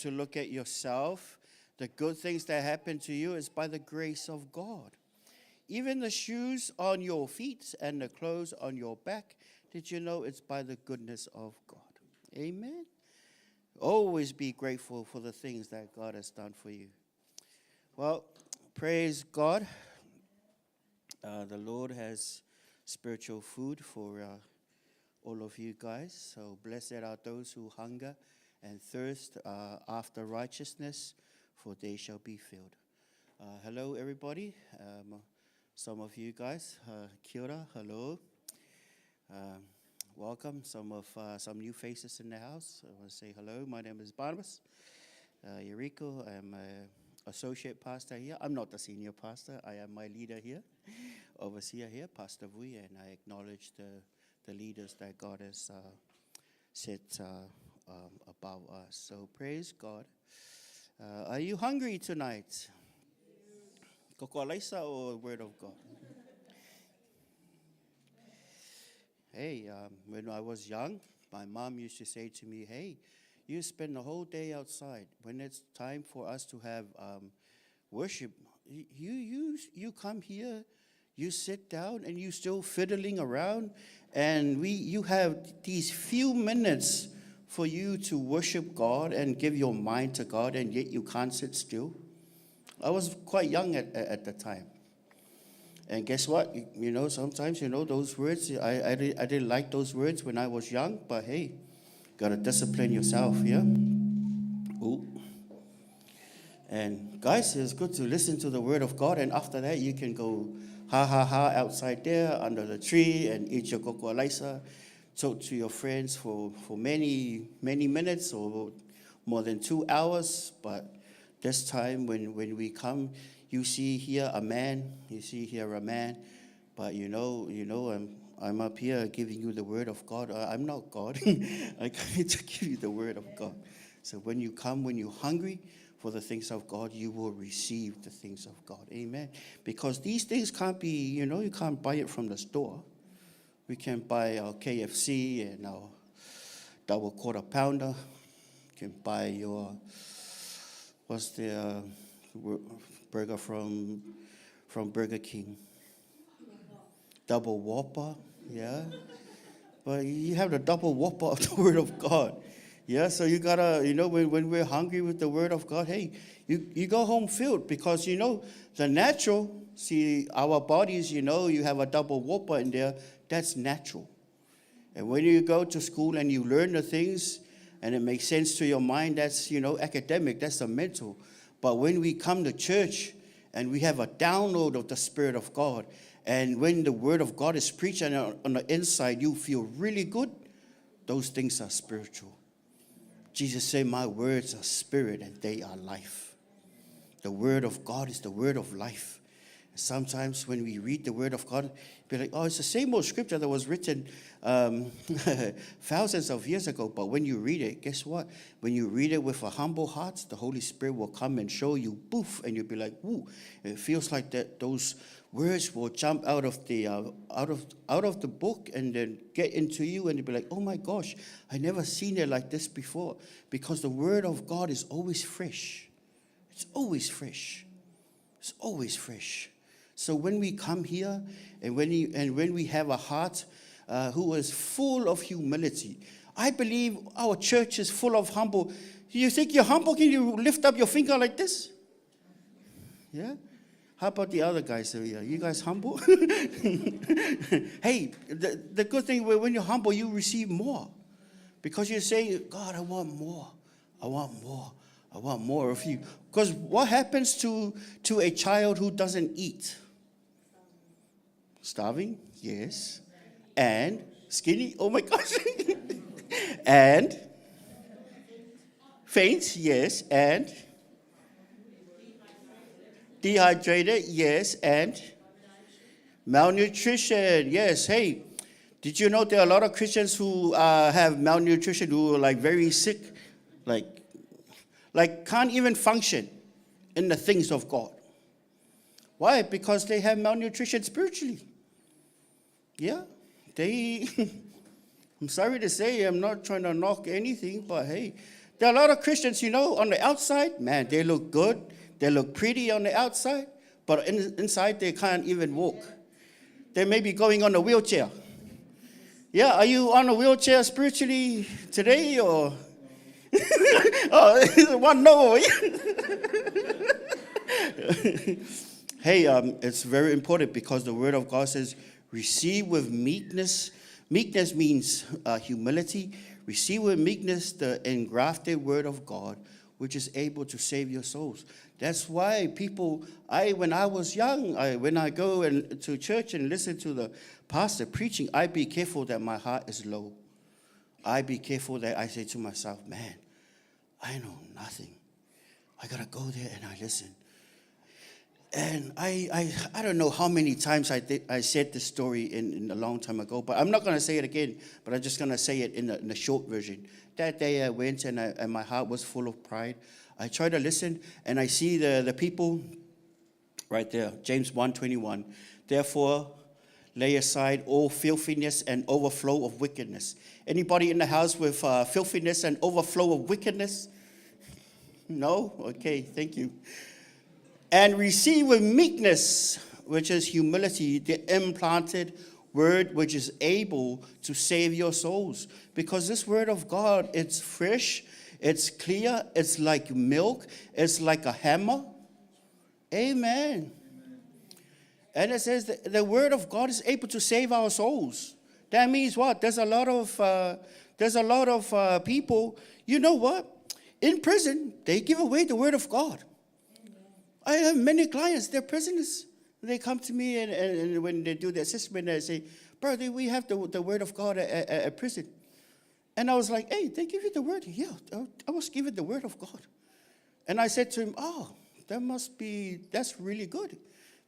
to look at yourself, the good things that happen to you is by the grace of God. Even the shoes on your feet and the clothes on your back, did you know it's by the goodness of God? Amen. Always be grateful for the things that God has done for you. Well, praise God. The Lord has spiritual food for all of you guys. So blessed are those who hunger and thirst after righteousness, for they shall be filled. Hello, everybody. Some of you guys, kia ora, hello. Welcome. Some new faces in the house. I want to say hello. My name is Barnabas Ieriko. I'm an associate pastor here. I'm not the senior pastor. I am my leader here, overseer here, Pastor Vui, and I acknowledge the leaders that God has set above us. So praise God. Are you hungry tonight? Koko alaisa or Word of God? Hey, when I was young, my mom used to say to me, hey, you spend the whole day outside. When it's time for us to have worship, you come here, you sit down, and you still fiddling around, and you have these few minutes for you to worship God and give your mind to God, and yet you can't sit still. I was quite young at the time. And guess what? Sometimes, those words, I didn't like those words when I was young, but hey, got to discipline yourself, yeah? Ooh. And guys, it's good to listen to the word of God, and after that, you can go ha outside there under the tree and eat your koko alaisa, talk to your friends for many, many minutes or more than 2 hours. But this time when we come, you see here a man, but I'm up here giving you the word of God. I'm not God. I come to give you the word of God. So when you come, when you're hungry for the things of God, you will receive the things of God. Amen. Because these things can't be, you can't buy it from the store. We can buy our KFC and our double quarter pounder. You can buy your, what's the burger from Burger King? Double Whopper, yeah. But you have the double Whopper of the Word of God. Yeah, so you gotta, when we're hungry with the Word of God, hey, you go home filled, because, the natural, see, our bodies, you have a double Whopper in there, that's natural. And when you go to school and you learn the things and it makes sense to your mind, that's, academic, that's the mental. But when we come to church and we have a download of the Spirit of God, and when the Word of God is preached and on the inside you feel really good, those things are spiritual. Jesus said, my words are spirit and they are life. The Word of God is the word of life. Sometimes when we read the Word of God, be like, oh, it's the same old scripture that was written thousands of years ago. But when you read it, guess what? When you read it with a humble heart, the Holy Spirit will come and show you, poof, and you'll be like, woo. It feels like that those words will jump out of the book and then get into you, and you'll be like, oh my gosh, I never seen it like this before. Because the Word of God is always fresh. It's always fresh. It's always fresh. So when we come here and when we have a heart who is full of humility, I believe our church is full of humble. You think you're humble? Can you lift up your finger like this? Yeah? How about the other guys over here? You guys humble? Hey, the good thing, when you're humble, you receive more. Because you're saying, God, I want more. I want more. I want more of you. Because what happens to a child who doesn't eat? Starving? Yes. And skinny? Oh my gosh. And faint? Yes. And dehydrated? Yes. And malnutrition? Yes. Hey, did you know there are a lot of Christians who have malnutrition, who are like very sick, like can't even function in the things of God? Why? Because they have malnutrition spiritually. Yeah, I'm sorry to say, I'm not trying to knock anything, but hey, There are a lot of Christians, on the outside, man, they look good. They look pretty on the outside, but inside they can't even walk. They may be going on a wheelchair. Yeah, are you on a wheelchair spiritually today, or? Oh, one no. Hey, it's very important because the Word of God says, receive with meekness. Meekness means humility. Receive with meekness the engrafted Word of God, which is able to save your souls. That's why people, when I was young, when I go to church and listen to the pastor preaching, I be careful that my heart is low. I be careful that I say to myself, man, I know nothing. I got to go there and I listen. And I don't know how many times I said this story in a long time ago, but I'm not going to say it again, but I'm just going to say it in a short version. That day I went and my heart was full of pride. I tried to listen, and I see the people right there, James 1:21. Therefore, lay aside all filthiness and overflow of wickedness. Anybody in the house with filthiness and overflow of wickedness? No? Okay, thank you. And receive with meekness, which is humility, the implanted word which is able to save your souls. Because this word of God, it's fresh, it's clear, it's like milk, it's like a hammer. Amen. And it says that the word of God is able to save our souls. That means what? There's a lot of people, you know what? In prison, they give away the word of God. I have many clients, they're prisoners. They come to me and when they do the assessment, they say, brother, we have the word of God at prison. And I was like, hey, they give you the word? Yeah, I was given the word of God. And I said to him, that's really good.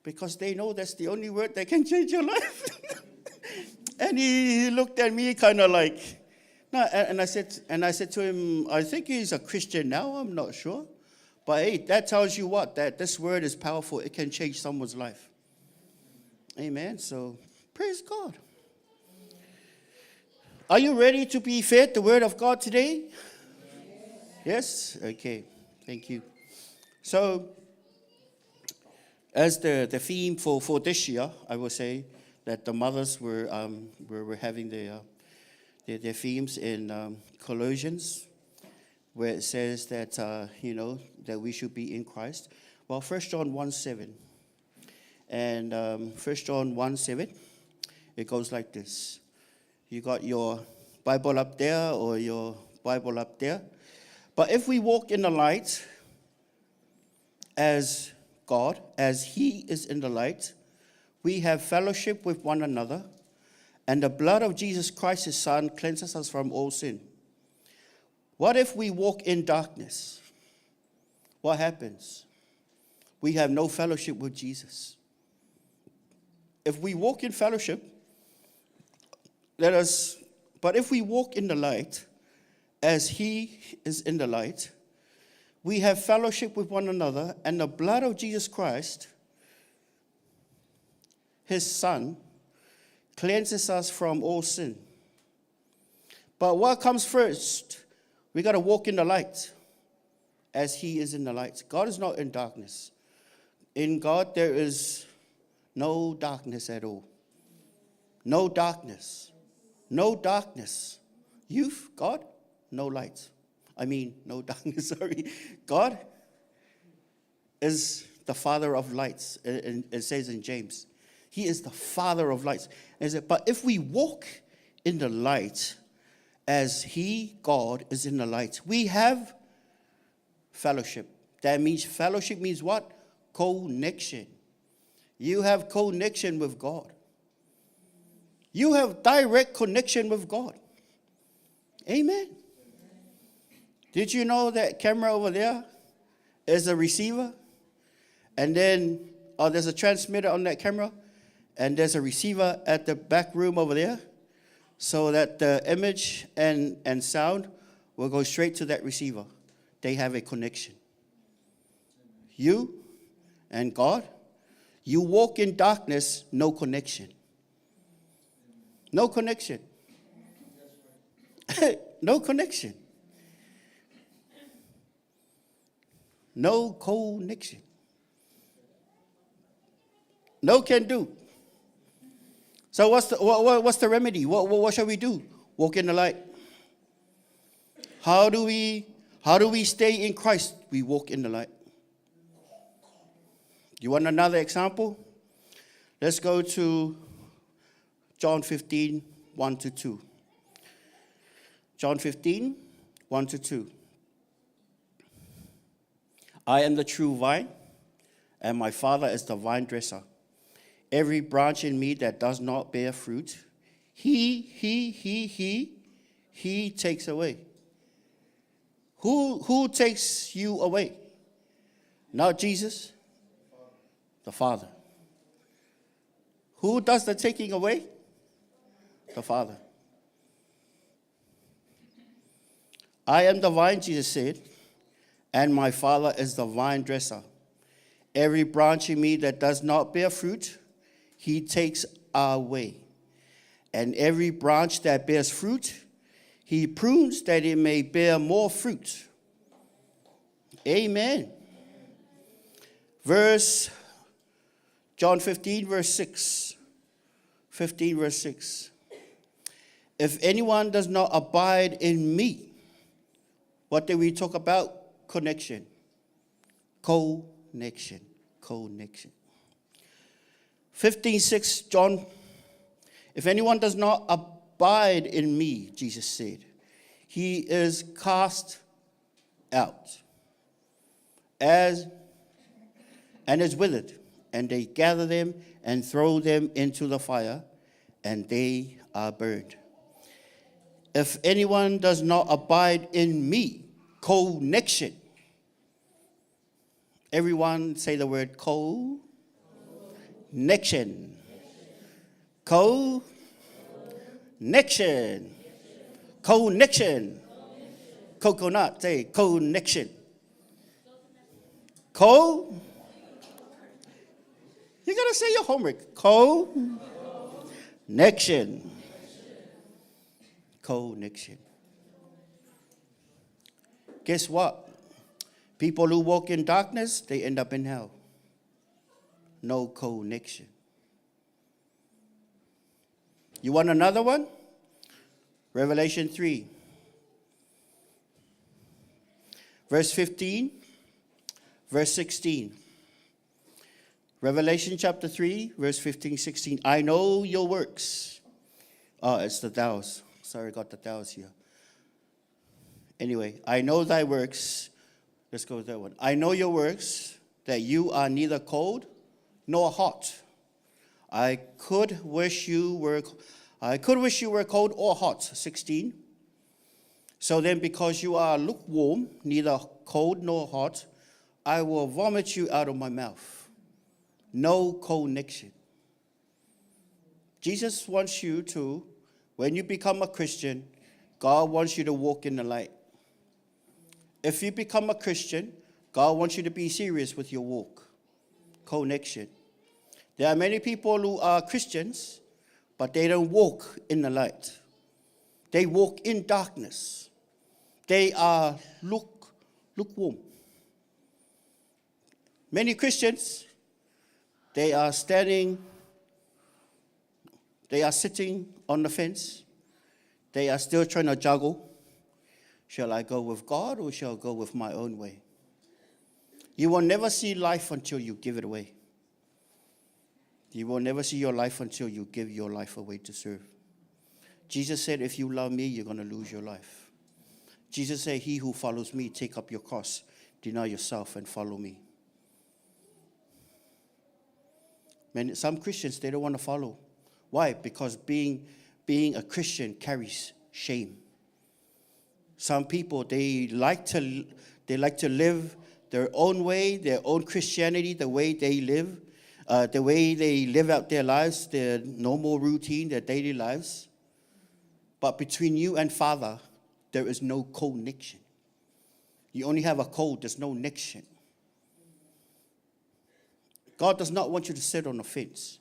Because they know that's the only word that can change your life. And he looked at me kind of like, no, and I said to him, I think he's a Christian now, I'm not sure. But hey, that tells you what? That this word is powerful. It can change someone's life. Amen. So, praise God. Are you ready to be fed the word of God today? Yes? Okay. Thank you. So, as the theme for this year, I will say that the mothers were having their themes in Colossians, where it says that, that we should be in Christ. Well, 1 John 1:7. And 1 John 1:7, it goes like this. You got your Bible up there or your Bible up there. But if we walk in the light as God, as He is in the light, we have fellowship with one another, and the blood of Jesus Christ, His Son, cleanses us from all sin. What if we walk in darkness? What happens? We have no fellowship with Jesus. If we walk in fellowship, but if we walk in the light, as He is in the light, we have fellowship with one another, and the blood of Jesus Christ, His Son, cleanses us from all sin. But what comes first? We got to walk in the light as He is in the light. God is not in darkness. In God, there is no darkness at all. No darkness. No darkness. Youth, God, no light. No darkness, sorry. God is the Father of lights. It says in James. He is the Father of lights. But if we walk in the light, as He, God, is in the light, we have fellowship. That means fellowship means what? Connection. You have connection with God. You have direct connection with God. Amen. Did you know that camera over there is a receiver? And then, there's a transmitter on that camera, and there's a receiver at the back room over there, so that the image and sound will go straight to that receiver. They have a connection. You and God, you walk in darkness, no connection. No connection. No connection. No connection. No can do. So what's the remedy? What shall we do? Walk in the light. How do we stay in Christ? We walk in the light. You want another example? Let's go to John 15, 1 to 2. John 15, 1 to 2. I am the true vine, and my Father is the vine dresser. Every branch in me that does not bear fruit, he takes away. Who takes you away? Not Jesus, the Father. Who does the taking away? The Father. I am the vine, Jesus said, and my Father is the vine dresser. Every branch in me that does not bear fruit, he takes away. And every branch that bears fruit, he prunes that it may bear more fruit. Amen. John 15, verse 6. 15, verse 6. If anyone does not abide in me, what did we talk about? Connection. Connection. 15:6, John. If anyone does not abide in me, Jesus said, he is cast out and is withered, and they gather them and throw them into the fire, and they are burned. If anyone does not abide in me, connection. Everyone say the word connection. Connection. Connection. Coconut, say connection. You gotta say your homework. Connection. Connection. Guess what? People who walk in darkness, they end up in hell. No connection. You want another one? Revelation 3. Verse 15. Verse 16. Revelation chapter 3, verse 15, 16. I know your works. Oh, it's the thous. Sorry, I got the thous here. Anyway, I know thy works. Let's go with that one. I know your works, that you are neither cold nor hot. I could wish you were cold or hot. 16. So then, because you are lukewarm, neither cold nor hot, I will vomit you out of my mouth. No connection. Jesus wants you to, when you become a Christian, God wants you to walk in the light. If you become a Christian, God wants you to be serious with your walk. Connection. There are many people who are Christians, but they don't walk in the light. They walk in darkness. They are lukewarm. Many Christians, they are sitting on the fence. They are still trying to juggle. Shall I go with God or shall I go with my own way? You will never see life until you give it away. You will never see your life until you give your life away to serve. Jesus said, if you love me, you're going to lose your life. Jesus said, he who follows me, take up your cross, deny yourself, and follow me. Some Christians, they don't want to follow. Why? Because being a Christian carries shame. Some people, they like to live their own way, their own Christianity, the way they live out their lives, their normal routine, their daily lives. But between you and Father, there is no connection. You only have a code, there's no connection. God does not want you to sit on a fence.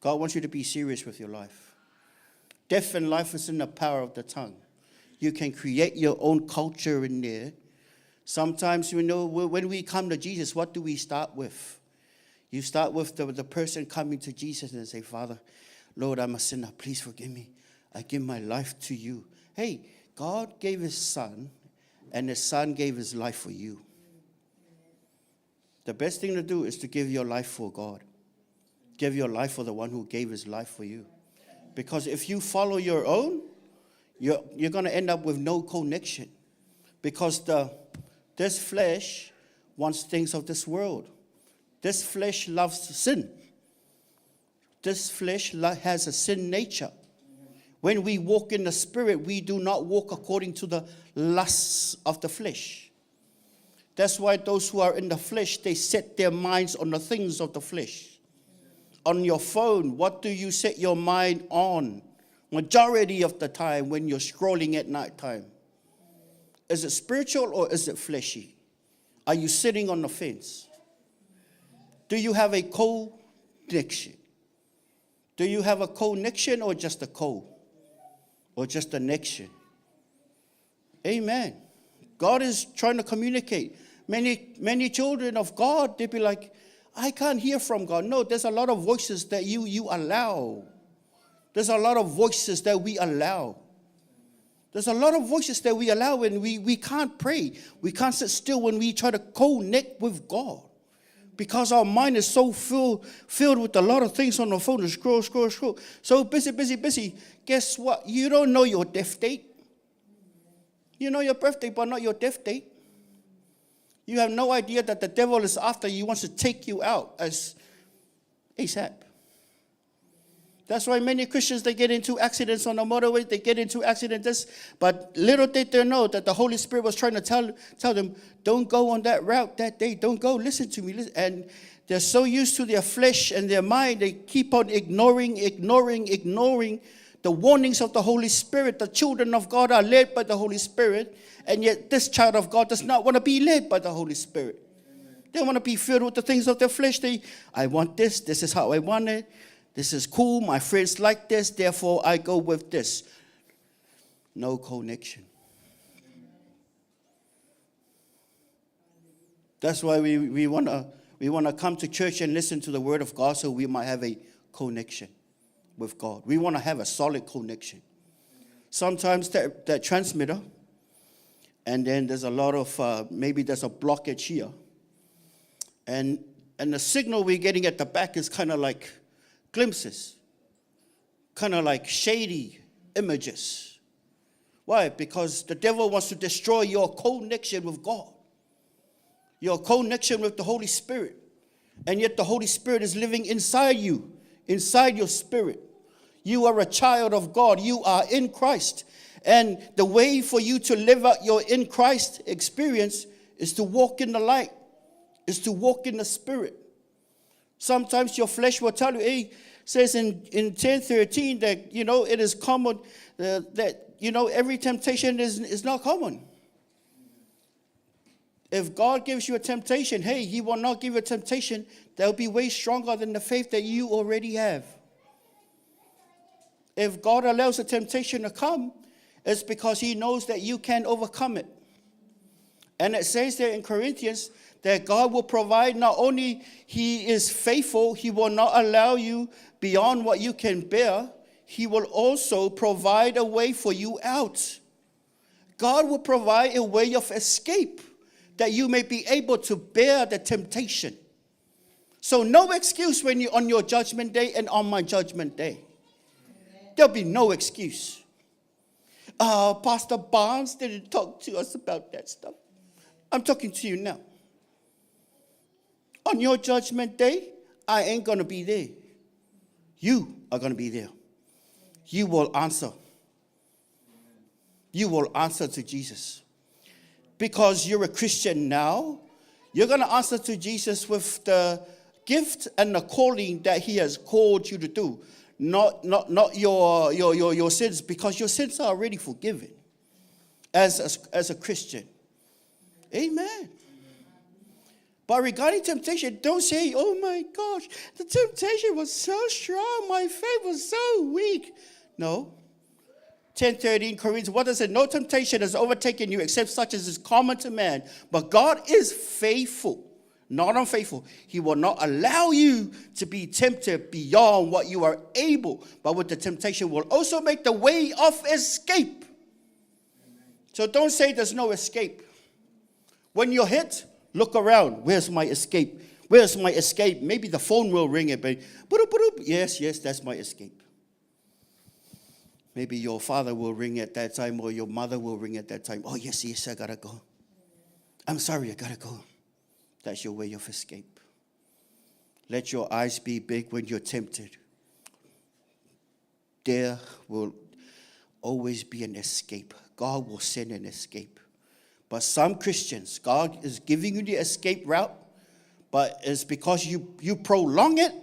God wants you to be serious with your life. Death and life is in the power of the tongue. You can create your own culture in there Sometimes, when we come to Jesus, what do we start with? You start with the person coming to Jesus and say, Father, Lord, I'm a sinner. Please forgive me. I give my life to you. Hey, God gave his son, and his son gave his life for you. The best thing to do is to give your life for God. Give your life for the one who gave his life for you. Because if you follow your own, you're going to end up with no connection. Because this flesh wants things of this world. This flesh loves sin. This flesh has a sin nature. When we walk in the Spirit, we do not walk according to the lusts of the flesh. That's why those who are in the flesh, they set their minds on the things of the flesh. On your phone, what do you set your mind on? Majority of the time when you're scrolling at night time. Is it spiritual or is it fleshy? Are you sitting on the fence? Do you have a connection? Do you have a connection or just a or just a connection? Amen. God is trying to communicate. Many children of God, they be like, I can't hear from God. No, there's a lot of voices that you allow. There's a lot of voices that we allow. There's a lot of voices that we allow, and we can't pray. We can't sit still when we try to connect with God. Because our mind is so filled with a lot of things on the phone, and scroll. So busy. Guess what? You don't know your death date. You know your birthday, but not your death date. You have no idea that the devil is after you, wants to take you out as ASAP. That's why many Christians, they get into accidents on the motorway, they get into accidents, but little did they know that the Holy Spirit was trying to tell them, don't go on that route that day, don't go, listen to me. And they're so used to their flesh and their mind, they keep on ignoring the warnings of the Holy Spirit. The children of God are led by the Holy Spirit, and yet this child of God does not want to be led by the Holy Spirit. They want to be filled with the things of their flesh. I want this is how I want it. This is cool, my friends like this, therefore I go with this. No connection. That's why we want to come to church and listen to the word of God so we might have a connection with God. We want to have a solid connection. Sometimes that transmitter, and then there's a lot of, maybe there's a blockage here. And the signal we're getting at the back is kind of like glimpses, kind of like shady images. Why? Because the devil wants to destroy your connection with God, your connection with the Holy Spirit. And yet the Holy Spirit is living inside you, inside your spirit. You are a child of God. You are in Christ. And the way for you to live out your in Christ experience is to walk in the light, is to walk in the Spirit. Sometimes your flesh will tell you, hey, says in 10:13 that, it is common that, every temptation is not common. If God gives you a temptation, hey, he will not give you a temptation that will be way stronger than the faith that you already have. If God allows a temptation to come, it's because he knows that you can overcome it. And it says there in Corinthians that God will provide, not only he is faithful, he will not allow you beyond what you can bear, he will also provide a way for you out. God will provide a way of escape that you may be able to bear the temptation. So no excuse when you're on your judgment day and on my judgment day. There'll be no excuse. Pastor Barnes didn't talk to us about that stuff. I'm talking to you now. On your judgment day, I ain't going to be there. You are going to be there. You will answer. You will answer to Jesus. Because you're a Christian now, you're going to answer to Jesus with the gift and the calling that he has called you to do. Not your sins, because your sins are already forgiven as a Christian. Amen. But regarding temptation, don't say, oh my gosh, the temptation was so strong, my faith was so weak. No. 10:13, Corinthians, what does it? No temptation has overtaken you except such as is common to man. But God is faithful, not unfaithful. He will not allow you to be tempted beyond what you are able. But with the temptation will also make the way of escape. So don't say there's no escape. When you're hit, look around. Where's my escape? Where's my escape? Maybe the phone will ring it, but yes, that's my escape. Maybe your father will ring at that time, or your mother will ring at that time. Oh, yes, I gotta go. I'm sorry, I gotta go. That's your way of escape. Let your eyes be big when you're tempted. There will always be an escape. God will send an escape. But some Christians, God is giving you the escape route, but it's because you prolong it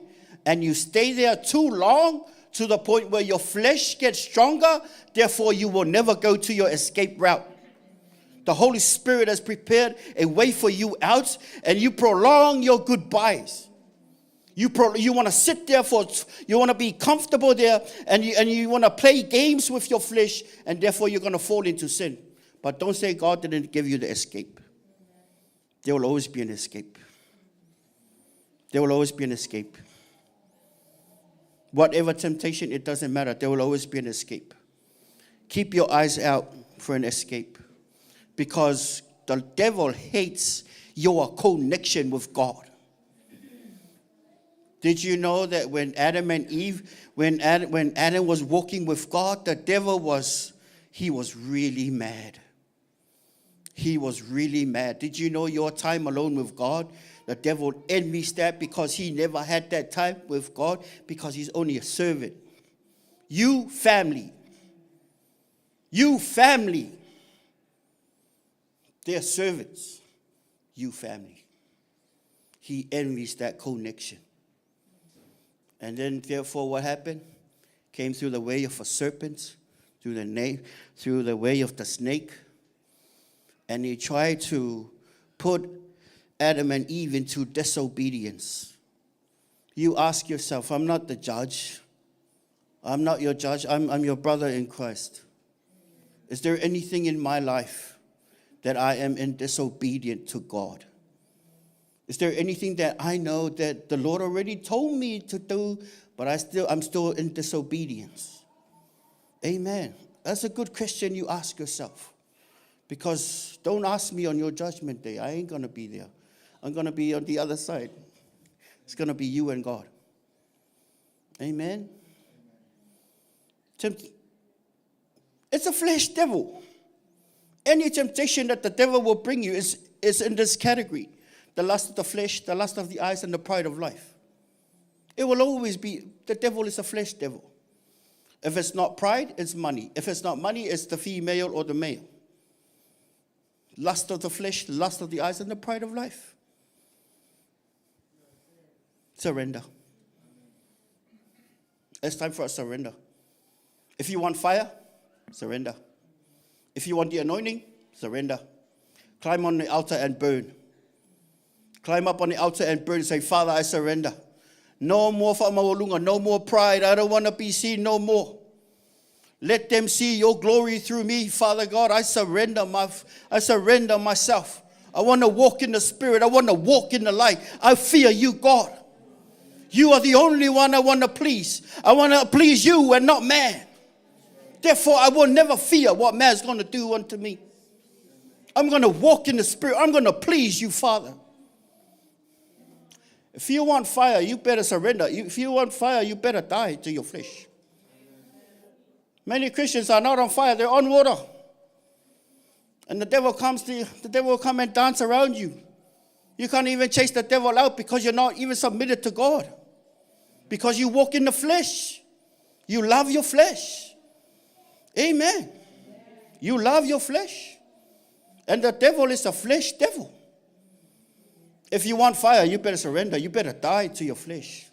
and you stay there too long, to the point where your flesh gets stronger, therefore you will never go to your escape route. The Holy Spirit has prepared a way for you out, and you prolong your goodbyes. You want to sit there you want to be comfortable there, and you want to play games with your flesh, and therefore you're going to fall into sin. But don't say God didn't give you the escape. There will always be an escape. There will always be an escape. Whatever temptation, it doesn't matter. There will always be an escape. Keep your eyes out for an escape, because the devil hates your connection with God. Did you know that when Adam and Eve, when Adam was walking with God, the devil was really mad. He was really mad. Did you know your time alone with God, the devil envies that because he never had that time with God, because he's only a servant. You family. They're servants. You family. He envies that connection. And then therefore what happened? Came through the way of a serpent, through the way of the snake. And he tried to put Adam and Eve into disobedience. You ask yourself, I'm not the judge. I'm not your judge. I'm your brother in Christ. Is there anything in my life that I am in disobedient to God? Is there anything that I know that the Lord already told me to do, but I'm still in disobedience? Amen. That's a good question you ask yourself. Because don't ask me on your judgment day. I ain't going to be there. I'm going to be on the other side. It's going to be you and God. Amen. It's a flesh devil. Any temptation that the devil will bring you is in this category. The lust of the flesh, the lust of the eyes, and the pride of life. It will always be, the devil is a flesh devil. If it's not pride, it's money. If it's not money, it's the female or the male. Lust of the flesh, lust of the eyes, and the pride of life. Surrender. It's time for a surrender. If you want fire, surrender. If you want the anointing, surrender. Climb on the altar and burn. Climb up on the altar and burn and say, Father, I surrender. No more whamawalunga, no more pride. I don't want to be seen no more. Let them see your glory through me, Father God. I surrender myself. I want to walk in the Spirit. I want to walk in the light. I fear you, God. You are the only one I want to please. I want to please you and not man. Therefore, I will never fear what man's going to do unto me. I'm going to walk in the Spirit. I'm going to please you, Father. If you want fire, you better surrender. If you want fire, you better die to your flesh. Many Christians are not on fire. They're on water. And the devil will come and dance around you. You can't even chase the devil out because you're not even submitted to God. Because you walk in the flesh. You love your flesh. Amen. You love your flesh. And the devil is a flesh devil. If you want fire, you better surrender. You better die to your flesh.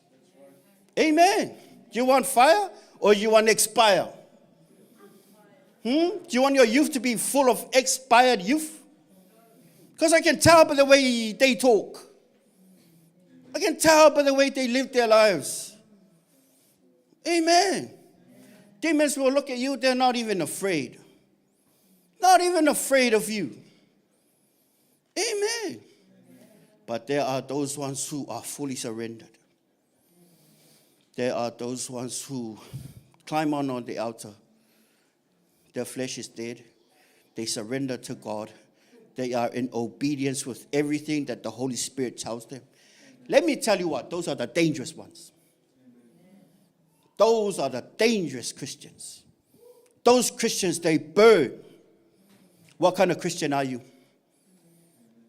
Amen. Do you want fire or you want to expire? Do you want your youth to be full of expired youth? Because I can tell by the way they talk. I can tell by the way they live their lives. Amen. Demons will look at you, they're not even afraid. Not even afraid of you. Amen. But there are those ones who are fully surrendered. There are those ones who climb on the altar. Their flesh is dead. They surrender to God. They are in obedience with everything that the Holy Spirit tells them. Let me tell you what, those are the dangerous ones. Those are the dangerous Christians. Those Christians, they burn. What kind of Christian are you?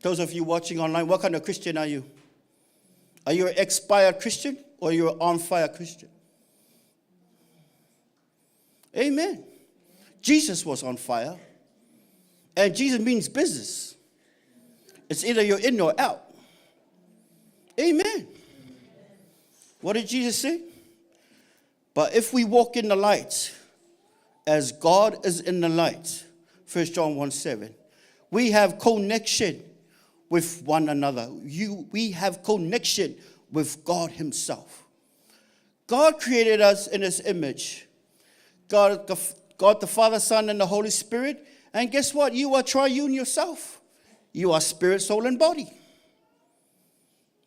Those of you watching online, what kind of Christian are you? Are you an expired Christian or are you an on-fire Christian? Amen. Jesus was on fire. And Jesus means business. It's either you're in or out. Amen. What did Jesus say? But if we walk in the light, as God is in the light, 1 John 1:7, we have connection with one another. We have connection with God himself. God created us in his image. God the Father, Son, and the Holy Spirit. And guess what? You are triune yourself. You are spirit, soul, and body.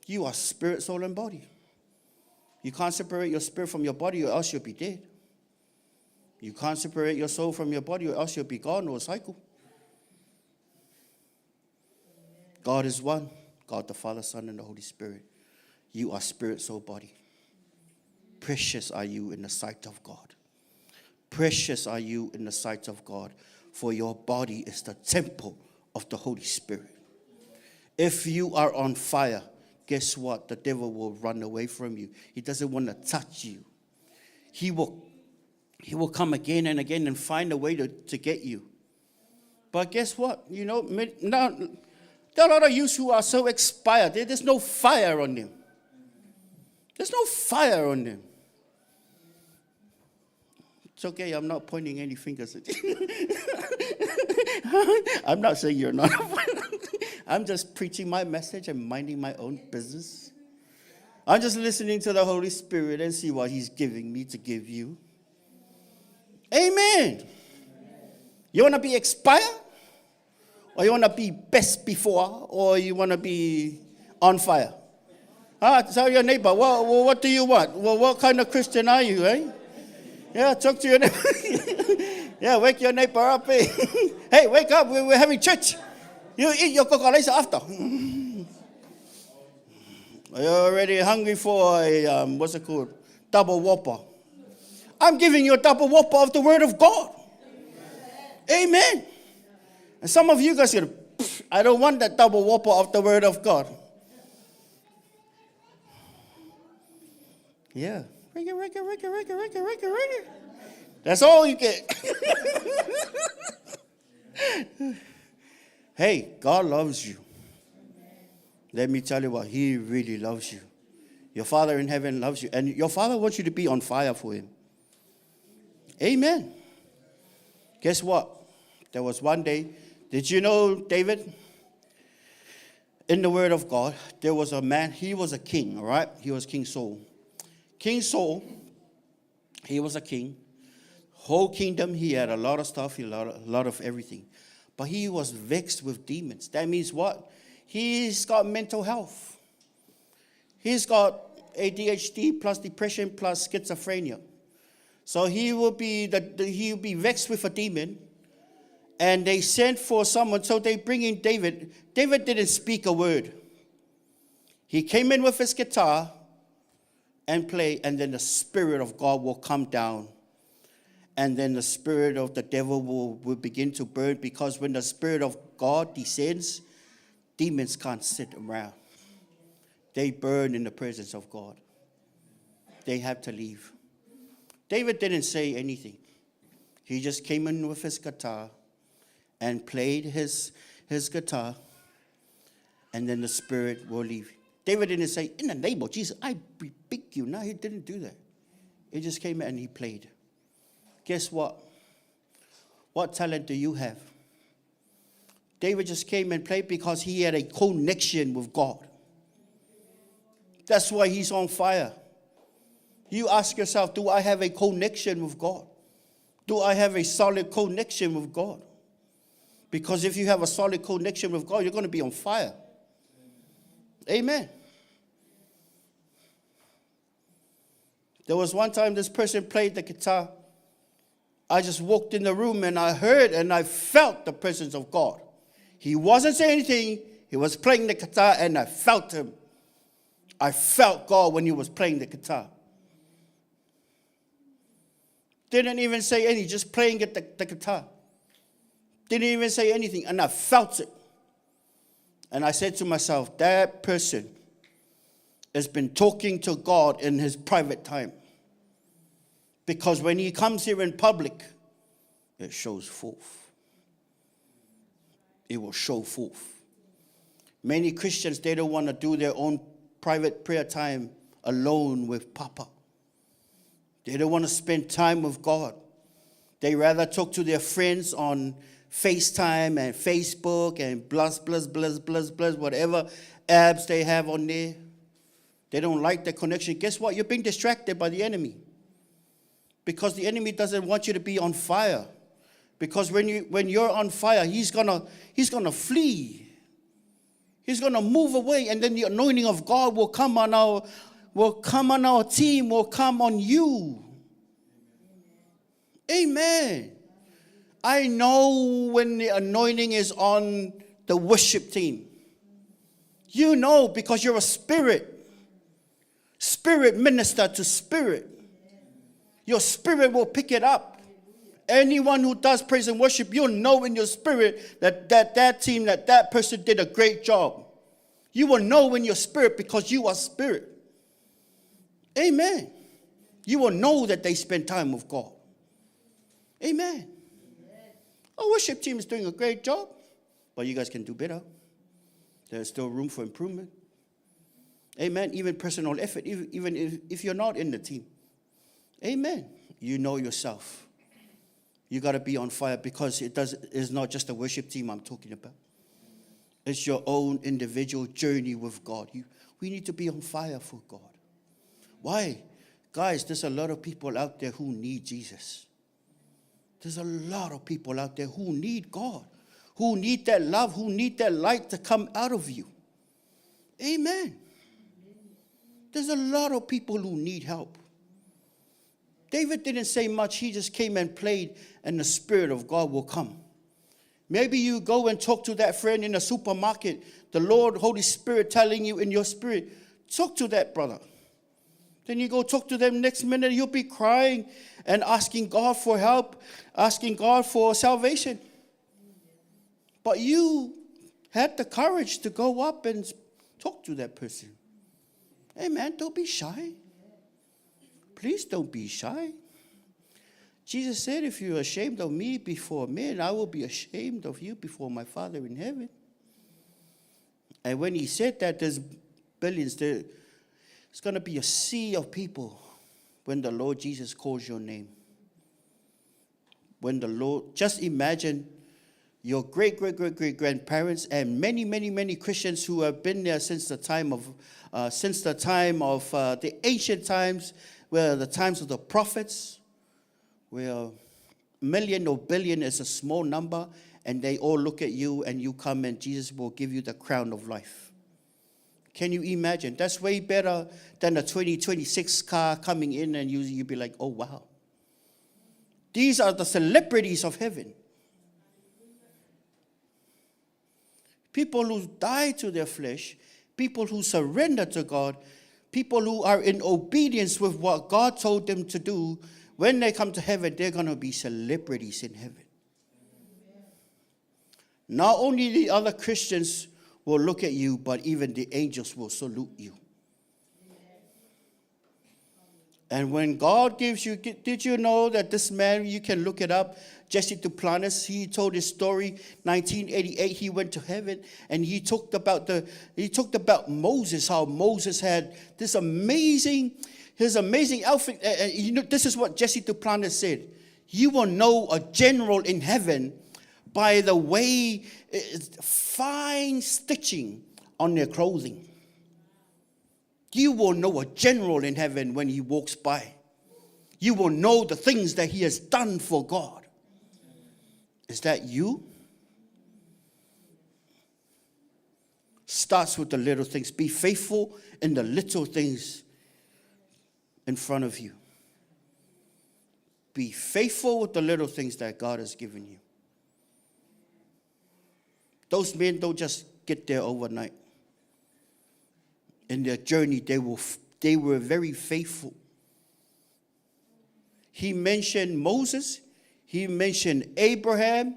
You are spirit, soul, and body. You can't separate your spirit from your body or else you'll be dead. You can't separate your soul from your body or else you'll be gone or a cycle. God is one. God the Father, Son, and the Holy Spirit. You are spirit, soul, body. Precious are you in the sight of God. Precious are you in the sight of God. For your body is the temple of the Holy Spirit. If you are on fire, guess what? The devil will run away from you. He doesn't want to touch you. He will come again and again and find a way to get you. But guess what? Now, there are a lot of youths who are so expired. There's no fire on them. There's no fire on them. It's okay, I'm not pointing any fingers at you. I'm not saying you're not. I'm just preaching my message and minding my own business. I'm just listening to the Holy Spirit and see what he's giving me to give you. Amen. You want to be expired? Or you want to be best before? Or you want to be on fire? Tell your neighbor, what do you want? Well, what kind of Christian are you, eh? Yeah, talk to your neighbor. Yeah, wake your neighbor up. Eh? Hey, wake up. We're having church. You eat your Coca-Cola after. Are you already hungry for a, what's it called? Double Whopper. I'm giving you a double Whopper of the Word of God. Amen. And some of you guys say, I don't want that double Whopper of the Word of God. Yeah. That's all you get. Hey, God loves you. Let me tell you what, he really loves you. Your Father in heaven loves you. And your Father wants you to be on fire for him. Amen. Guess what? There was one day, did you know David? In the Word of God, there was a man, he was a king, all right? He was King Saul. King Saul, he was a king. Whole kingdom, he had a lot of stuff, a lot of everything. But he was vexed with demons. That means what? He's got mental health. He's got ADHD plus depression plus schizophrenia. So he will be vexed with a demon. And they sent for someone, so they bring in David. David didn't speak a word. He came in with his guitar and play, and then the Spirit of God will come down. And then the spirit of the devil will begin to burn, because when the Spirit of God descends, demons can't sit around. They burn in the presence of God. They have to leave. David didn't say anything. He just came in with his guitar and played his guitar, and then the Spirit will leave. David didn't say, in the name of Jesus, I rebuke you. No, he didn't do that. He just came in and he played. Guess what? What talent do you have? David just came and played because he had a connection with God. That's why he's on fire. You ask yourself, do I have a connection with God? Do I have a solid connection with God? Because if you have a solid connection with God, you're going to be on fire. Amen. There was one time this person played the guitar. I just walked in the room and I heard and I felt the presence of God. He wasn't saying anything. He was playing the guitar and I felt him. I felt God when he was playing the guitar. Didn't even say anything, just playing the guitar. Didn't even say anything, and I felt it. And I said to myself, that person has been talking to God in his private time. Because when he comes here in public, it shows forth. It will show forth. Many Christians, they don't want to do their own private prayer time alone with Papa. They don't want to spend time with God. They rather talk to their friends on FaceTime and Facebook and whatever apps they have on there. They don't like the connection. Guess what? You're being distracted by the enemy. Because the enemy doesn't want you to be on fire. Because when you're on fire, he's gonna flee. He's gonna move away, and then the anointing of God will come on our team, will come on you. Amen. I know when the anointing is on the worship team. You know, because you're a spirit. Spirit minister to spirit. Your spirit will pick it up. Anyone who does praise and worship, you'll know in your spirit that team, that person did a great job. You will know in your spirit because you are spirit. Amen. You will know that they spend time with God. Amen. Our worship team is doing a great job, but you guys can do better. There's still room for improvement. Amen. Even personal effort, even if you're not in the team. Amen. You know yourself. You got to be on fire because it's not just a worship team I'm talking about. It's your own individual journey with God. We need to be on fire for God. Why? Guys, there's a lot of people out there who need Jesus. There's a lot of people out there who need God, who need that love, who need that light to come out of you. Amen. There's a lot of people who need help. David didn't say much. He just came and played, and the Spirit of God will come. Maybe you go and talk to that friend in the supermarket, the Lord, Holy Spirit telling you in your spirit, talk to that brother. Then you go talk to them next minute, you'll be crying and asking God for help, asking God for salvation. But you had the courage to go up and talk to that person. Hey man, don't be shy. Please don't be shy. Jesus said, if you're ashamed of me before men, I will be ashamed of you before my Father in heaven. And when he said that, there's billions there. It's going to be a sea of people when the Lord Jesus calls your name. When the Lord, just imagine your great-great-great-great-grandparents and many Christians who have been there since the time of the ancient times, where the times of the prophets, where million or billion is a small number, and they all look at you and you come and Jesus will give you the crown of life. Can you imagine? That's way better than a 2026 car coming in and you'll be like, oh, wow. These are the celebrities of heaven. People who die to their flesh, people who surrender to God, people who are in obedience with what God told them to do. When they come to heaven, they're going to be celebrities in heaven. Not only the other Christians will look at you, but even the angels will salute you. And when God gives you, did you know that this man, you can look it up, Jesse Duplantis, he told his story, 1988, he went to heaven, and he talked about Moses, how Moses had his amazing outfit. This is what Jesse Duplantis said. You will know a general in heaven by the way, fine stitching on their clothing. You will know a general in heaven when he walks by. You will know the things that he has done for God. Is that you? Starts with the little things. Be faithful in the little things in front of you. Be faithful with the little things that God has given you. Those men don't just get there overnight. In their journey, they were very faithful. He mentioned Moses. He mentioned Abraham.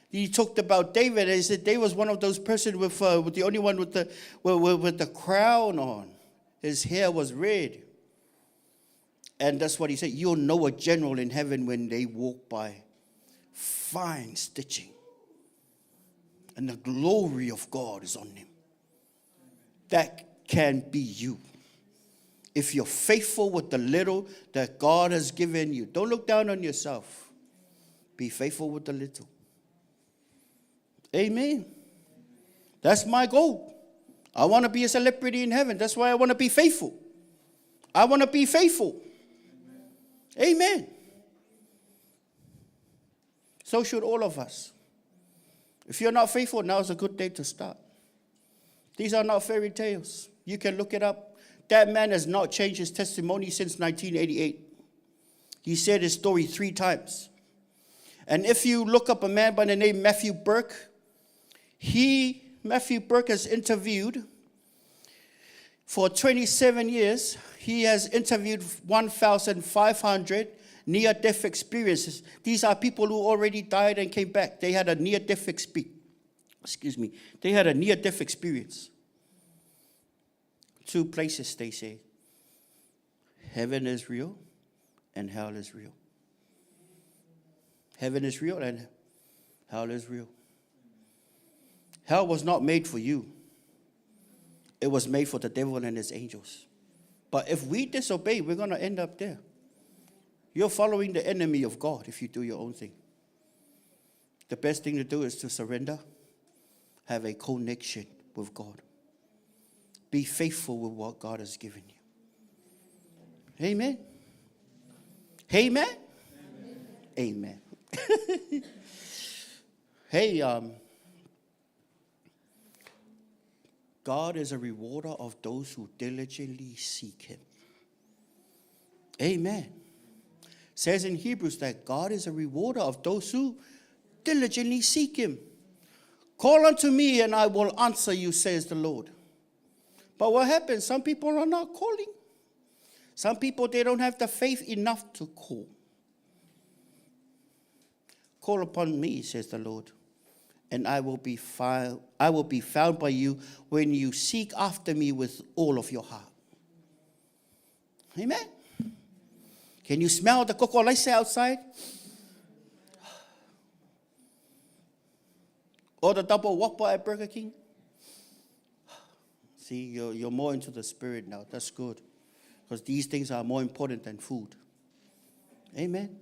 He talked about David. And he said David was one of those persons with the only one with the crown on. His hair was red. And that's what he said. You'll know a general in heaven when they walk by. Fine stitching. And the glory of God is on him. That can be you. If you're faithful with the little that God has given you. Don't look down on yourself. Be faithful with the little. Amen. That's my goal. I want to be a celebrity in heaven. That's why I want to be faithful. I want to be faithful. Amen. So should all of us. If you're not faithful, now is a good day to start. These are not fairy tales. You can look it up. That man has not changed his testimony since 1988. He said his story 3 times. And if you look up a man by the name Matthew Burke, Matthew Burke has interviewed for 27 years. He has interviewed 1,500 near-death experiences. These are people who already died and came back. They had a near-death They had a near-death experience. 2 places, they say. Heaven is real and hell is real. Heaven is real and hell is real. Hell was not made for you. It was made for the devil and his angels. But if we disobey, we're going to end up there. You're following the enemy of God if you do your own thing. The best thing to do is to surrender, have a connection with God. Be faithful with what God has given you. Amen. Amen. Amen. Hey, God is a rewarder of those who diligently seek him. Amen. Says in Hebrews that God is a rewarder of those who diligently seek him. Call unto me and I will answer you, says the Lord. But what happens? Some people are not calling. Some people, they don't have the faith enough to call. Call upon me, says the Lord, and I will be found by you when you seek after me with all of your heart. Amen. Can you smell the cocoa laisa outside? Or the double whopper at Burger King? See, you're more into the spirit now. That's good. Because these things are more important than food. Amen.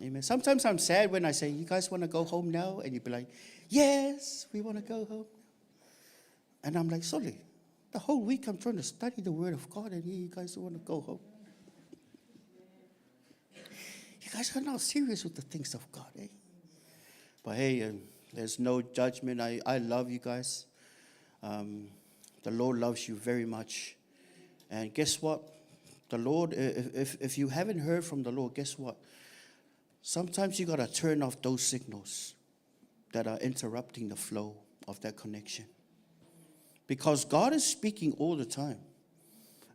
Amen. Sometimes I'm sad when I say, you guys want to go home now? And you'd be like, yes, we want to go home. And I'm like, sorry, the whole week I'm trying to study the Word of God, and you guys want to go home. You guys are not serious with the things of God, eh? But hey, there's no judgment. I love you guys. The Lord loves you very much. And guess what? The Lord, if you haven't heard from the Lord, guess what? Sometimes you got to turn off those signals that are interrupting the flow of that connection. Because God is speaking all the time.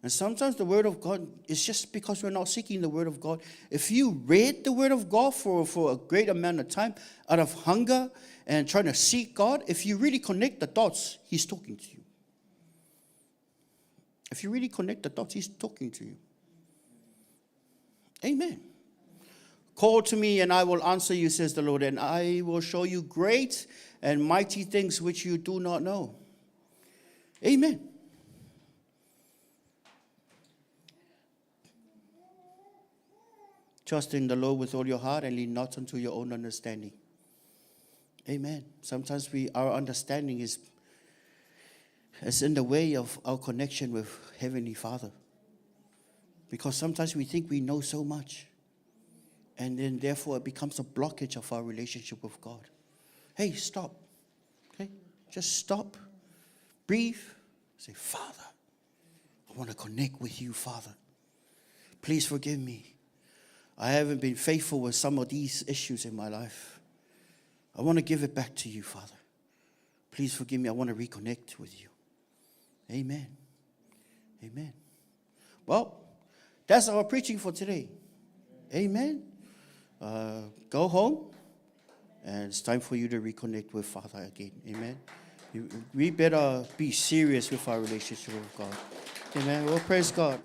And sometimes the Word of God is just because we're not seeking the Word of God. If you read the Word of God for a great amount of time out of hunger and trying to seek God, if you really connect the dots, He's talking to you. If you really connect the dots, He's talking to you. Amen. Call to me and I will answer you, says the Lord, and I will show you great and mighty things which you do not know. Amen. Trust in the Lord with all your heart and lean not unto your own understanding. Amen. Sometimes our understanding is in the way of our connection with Heavenly Father. Because sometimes we think we know so much. And then therefore it becomes a blockage of our relationship with God. Hey, stop. Okay? Just stop. Breathe. Say, Father, I want to connect with you, Father. Please forgive me. I haven't been faithful with some of these issues in my life. I want to give it back to you, Father. Please forgive me. I want to reconnect with you. Amen. Amen. Well, that's our preaching for today. Amen. Go home, and it's time for you to reconnect with Father again. Amen. We better be serious with our relationship with God. Amen. Well, praise God.